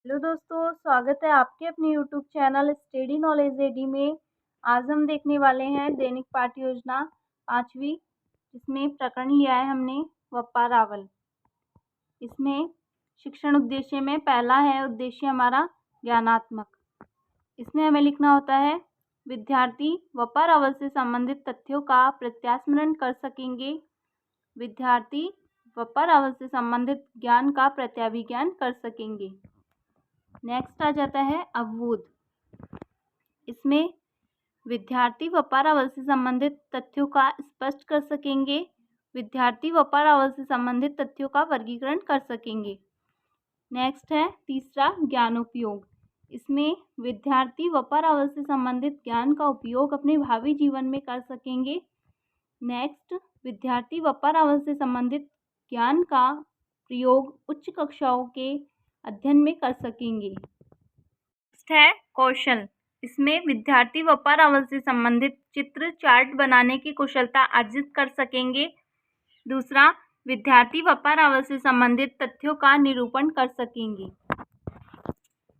Hello दोस्तों, स्वागत है आपके अपने YouTube channel study knowledge AD में। आज हम देखने वाले हैं दैनिक पाठ्य योजना 5वीं, इसमें प्रकरण लिया है हमने वप्पा रावल। इसमें शिक्षण उद्देश्य में पहला है उद्देश्य हमारा ज्ञानात्मक। इसमें हमें लिखना होता है विद्यार्थी वप्पा रावल से संबंधित तथ्यों का प्रत्यास्मरण कर सकेंगे। विद्यार्थी वप्पा रावल से संबंधित ज्ञान का प्रत्याभिज्ञान कर सकेंगे। नेक्स्ट आ जाता है अवबोध। इसमें विद्यार्थी वप्पा रावल से संबंधित तथ्यों का स्पष्ट कर सकेंगे। विद्यार्थी वप्पा रावल से संबंधित तथ्यों का वर्गीकरण कर सकेंगे। नेक्स्ट है तीसरा ज्ञानोपयोग। इसमें विद्यार्थी वप्पा रावल से संबंधित ज्ञान का उपयोग अपने भावी जीवन में कर सकेंगे। नेक्स्ट, विद्यार्थी वप्पा रावल से संबंधित ज्ञान का प्रयोग उच्च कक्षाओं के अध्ययन में कर सकेंगे। नेक्स्ट है कौशल। इसमें विद्यार्थी वप्पा रावल से संबंधित चित्र चार्ट बनाने की कुशलता अर्जित कर सकेंगे। दूसरा, विद्यार्थी वप्पा रावल से संबंधित तथ्यों का निरूपण कर सकेंगे।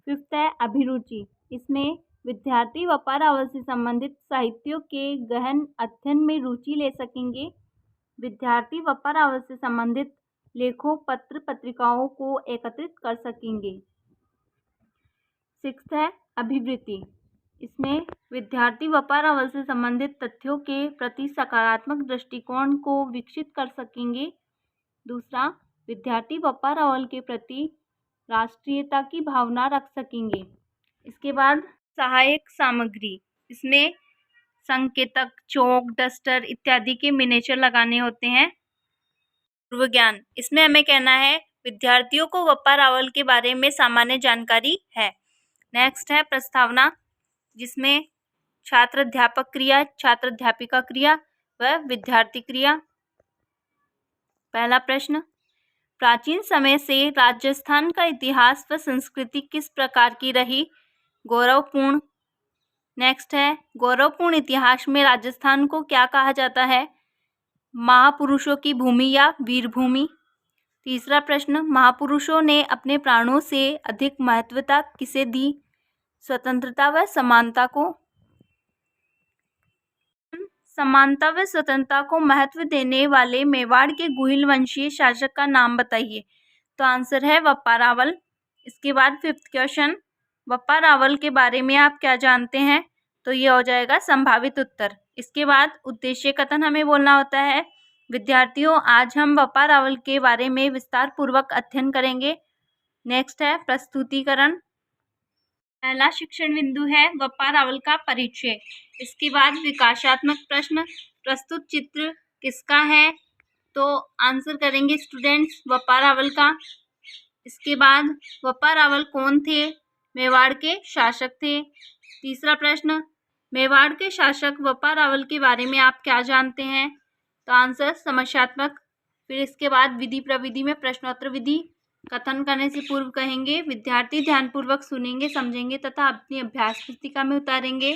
फिफ्थ है अभिरुचि। इसमें विद्यार्थी वप्पा रावल से संबंधित साहित्यों के गहन अध्ययन में रुचि ले सकेंगे। विद्यार्थी वप्पा रावल से संबंधित लेखों, पत्र पत्रिकाओं को एकत्रित कर सकेंगे। सिक्स्थ है अभिवृत्ति। इसमें विद्यार्थी वप्पा रावल से संबंधित तथ्यों के प्रति सकारात्मक दृष्टिकोण को विकसित कर सकेंगे। दूसरा, विद्यार्थी वप्पा रावल के प्रति राष्ट्रीयता की भावना रख सकेंगे। इसके बाद सहायक सामग्री। इसमें संकेतक, चौक, डस्टर इत्यादि के मिनिएचर लगाने होते हैं। पूर्व ज्ञान। इसमें हमें कहना है विद्यार्थियों को वप्पा रावल के बारे में सामान्य जानकारी है। नेक्स्ट है प्रस्तावना, जिसमें छात्र अध्यापक क्रिया, छात्र अध्यापिका क्रिया व विद्यार्थी क्रिया। पहला प्रश्न, प्राचीन समय से राजस्थान का इतिहास व संस्कृति किस प्रकार की रही? गौरवपूर्ण। नेक्स्ट है गौरवपूर्ण इतिहास में राजस्थान को क्या कहा जाता है? महापुरुषों की भूमि या वीर भूमि। तीसरा प्रश्न, महापुरुषों ने अपने प्राणों से अधिक महत्वता किसे दी? स्वतंत्रता व समानता को। समानता व स्वतंत्रता को महत्व देने वाले मेवाड़ के गुहिल वंशीय शासक का नाम बताइए। तो आंसर है वप्पा रावल। इसके बाद फिफ्थ क्वेश्चन, वप्पा रावल के बारे में आप क्या जानते हैं? तो ये हो जाएगा संभावित उत्तर। इसके बाद उद्देश्य कथन हमें बोलना होता है विद्यार्थियों, आज हम वप्पा रावल के बारे में विस्तार पूर्वक अध्ययन करेंगे। नेक्स्ट है प्रस्तुतिकरण। पहला शिक्षण बिंदु है वप्पा रावल का परिचय। इसके बाद विकासात्मक प्रश्न, प्रस्तुत चित्र किसका है? तो आंसर करेंगे स्टूडेंट्स वप्पा रावल का। इसके बाद वप्पा रावल कौन थे? मेवाड़ के शासक थे। तीसरा प्रश्न, मेवाड़ के शासक वप्पा रावल के बारे में आप क्या जानते हैं? तो आंसर समस्यात्मक। फिर इसके बाद विधि प्रविधि में प्रश्नोत्तर विधि। कथन करने से पूर्व कहेंगे विद्यार्थी ध्यानपूर्वक सुनेंगे, समझेंगे तथा अपनी अभ्यास पुस्तिका में उतारेंगे।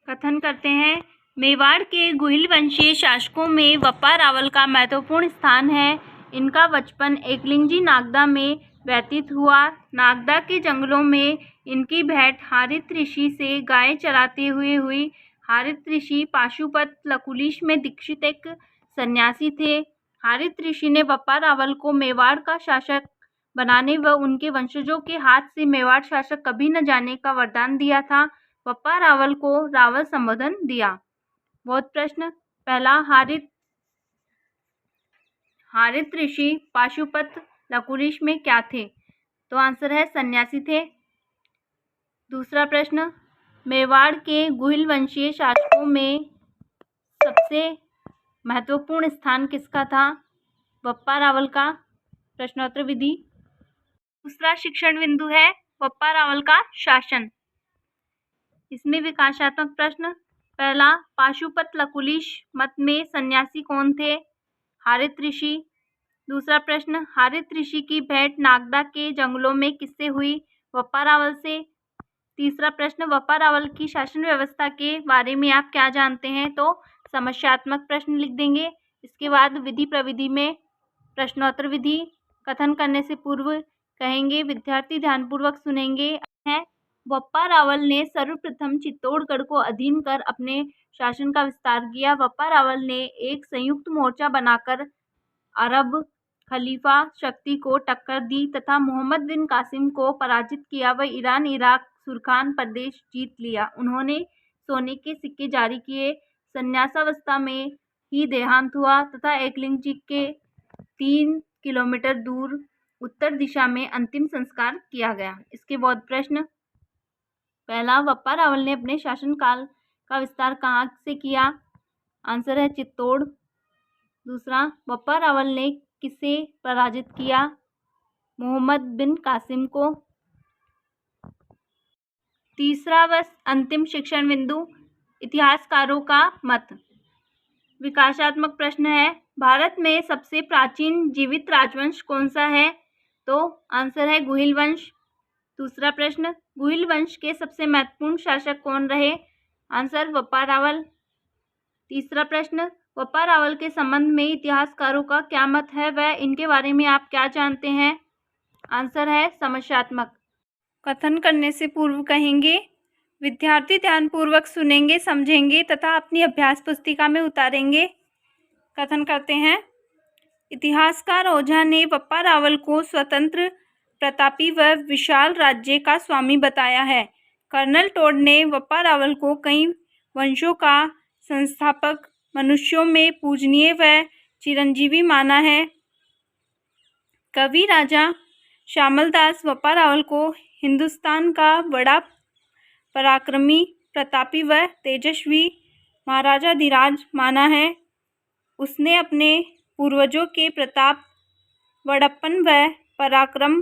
कथन करते हैं, मेवाड़ के गुहिल वंशीय शासकों में वप्पा रावल का महत्वपूर्ण स्थान है। इनका बचपन एकलिंगजी नागदा में व्यतीत हुआ। नागदा के जंगलों में इनकी भेंट हारित ऋषि से गाय चराते हुए हुई। हारित ऋषि पाशुपत लकुलिश में दीक्षित एक सन्यासी थे। हारित ऋषि ने वप्पा रावल को मेवाड़ का शासक बनाने व उनके वंशजों के हाथ से मेवाड़ शासक कभी न जाने का वरदान दिया था। वप्पा रावल को रावल संबोधन दिया। बहुत प्रश्न। पहला, हारित ऋषि पाशुपत लकुलिश में क्या थे? तो आंसर है सन्यासी थे। दूसरा प्रश्न, मेवाड़ के गुहिल वंशीय शासकों में सबसे महत्वपूर्ण स्थान किसका था? वप्पा रावल का। प्रश्नोत्तर विधि। दूसरा शिक्षण बिंदु है वप्पा रावल का शासन। इसमें विकासात्मक प्रश्न, पहला, पाशुपत लकुलिश मत में सन्यासी कौन थे? हारित ऋषि। दूसरा प्रश्न, हारित ऋषि की भेंट नागदा के जंगलों में किससे हुई? वप्पा रावल से। तीसरा प्रश्न, वप्पा रावल की शासन व्यवस्था के बारे में आप क्या जानते हैं? तो समस्यात्मक प्रश्न लिख देंगे। इसके बाद विधि प्रविधि में प्रश्नोत्तर विधि। कथन करने से पूर्व कहेंगे। विद्यार्थी ध्यानपूर्वक सुनेंगे। है बप्पा रावल ने सर्वप्रथम चित्तौड़गढ़ को अधीन कर अपने शासन का विस्तार किया। बप्पा रावल ने एक संयुक्त मोर्चा बनाकर अरब खलीफा शक्ति को टक्कर दी तथा मोहम्मद बिन कासिम को पराजित किया व ईरान, इराक, सुरखान प्रदेश जीत लिया। उन्होंने सोने के सिक्के जारी किए। संन्यासावस्था में ही देहांत हुआ तथा एकलिंगजी के 3 किलोमीटर दूर उत्तर दिशा में अंतिम संस्कार किया गया। इसके बाद प्रश्न पहला, बप्पा रावल ने अपने शासनकाल का विस्तार कहाँ से किया? आंसर है चित्तौड़। दूसरा, बप्पा रावल ने किसे पराजित किया? मोहम्मद बिन कासिम को। तीसरा व अंतिम शिक्षण बिंदु, इतिहासकारों का मत। विकासात्मक प्रश्न है, भारत में सबसे प्राचीन जीवित राजवंश कौन सा है? तो आंसर है गुहिल वंश। दूसरा प्रश्न, गुहिल वंश के सबसे महत्वपूर्ण शासक कौन रहे? आंसर बप्पा रावल। तीसरा प्रश्न, बप्पा रावल के संबंध में इतिहासकारों का क्या मत है वह इनके बारे में आप क्या जानते हैं? आंसर है समस्यात्मक। कथन करने से पूर्व कहेंगे। विद्यार्थी ध्यानपूर्वक सुनेंगे, समझेंगे तथा अपनी अभ्यास पुस्तिका में उतारेंगे। कथन करते हैं। इतिहासकार ओझा ने बप्पा रावल को स्वतंत्र, प्रतापी व विशाल राज्य का स्वामी बताया है। कर्नल टोड ने बप्पा रावल को कई वंशों का संस्थापक, मनुष्यों में पूजनीय व चिरंजीवी माना है। कवि राजा श्यामल दास बप्पा रावल को हिंदुस्तान का बड़ा पराक्रमी, प्रतापी व तेजस्वी महाराजाधिराज माना है। उसने अपने पूर्वजों के प्रताप, बड़प्पन व पराक्रम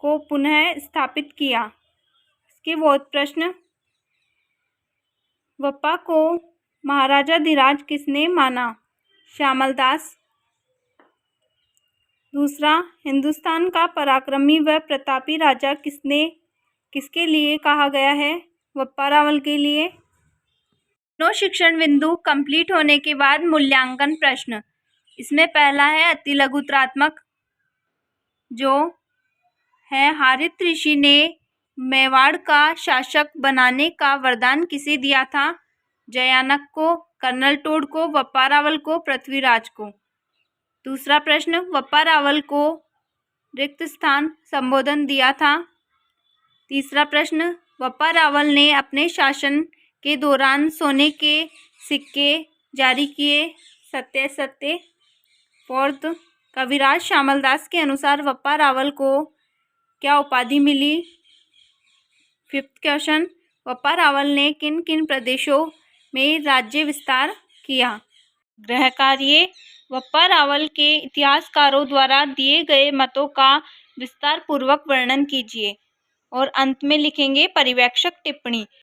को पुनः स्थापित किया। इसके बाद प्रश्न, बप्पा को महाराजाधिराज किसने माना? श्यामल दास। दूसरा, हिंदुस्तान का पराक्रमी व प्रतापी राजा किसके लिए कहा गया है? बप्पा रावल के लिए। दोनों शिक्षण बिंदु कंप्लीट होने के बाद मूल्यांकन प्रश्न। इसमें पहला है अति लघुत्रात्मक, जो है हारित ऋषि ने मेवाड़ का शासक बनाने का वरदान किसे दिया था? जयानक को, कर्नल टोड को, बप्पा रावल को, पृथ्वीराज को। दूसरा प्रश्न, बप्पा रावल को रिक्त स्थान संबोधन दिया था। तीसरा प्रश्न, बप्पा रावल ने अपने शासन के दौरान सोने के सिक्के जारी किए, सत्य सत्य। फोर्थ, कविराज श्यामल दास के अनुसार बप्पा रावल को क्या उपाधि मिली? फिफ्थ क्वेश्चन, बप्पा रावल ने किन किन प्रदेशों में राज्य विस्तार किया? गृह कार्य। बप्पा रावल के इतिहासकारों द्वारा दिए गए मतों का विस्तार पूर्वक वर्णन कीजिए और अंत में लिखेंगे परिवेक्षक टिप्पणी।